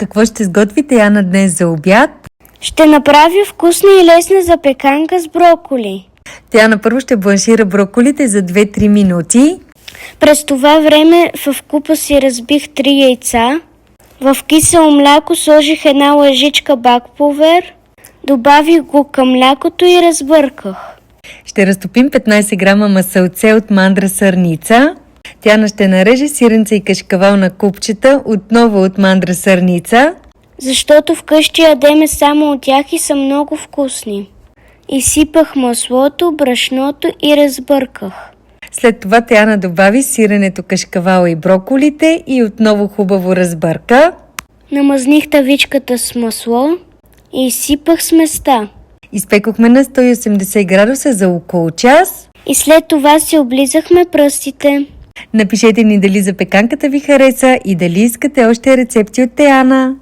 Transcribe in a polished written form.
Какво ще сготвите, Яна, днес за обяд? Ще направя вкусна и лесна запеканка с броколи. Яна първо ще бланшира броколите за 2-3 минути. През това време в купа си разбих 3 яйца. В кисело мляко сложих една лъжичка бакпулвер. Добавих го към млякото и разбърках. Ще разтопим 15 грама масълце от мандра сърница. Яна ще нареже сиренца и кашкавал на купчета, отново от мандра сърница. Защото вкъщи ядеме само от тях и са много вкусни. Изсипах маслото, брашното и разбърках. След това Яна добави сиренето, кашкавала и броколите и отново хубаво разбърка. Намазних тавичката с масло и изсипах сместа. Изпекохме на 180 градуса за около час. И след това си облизахме пръстите. Напишете ни дали запеканката ви хареса и дали искате още рецепти от Яна.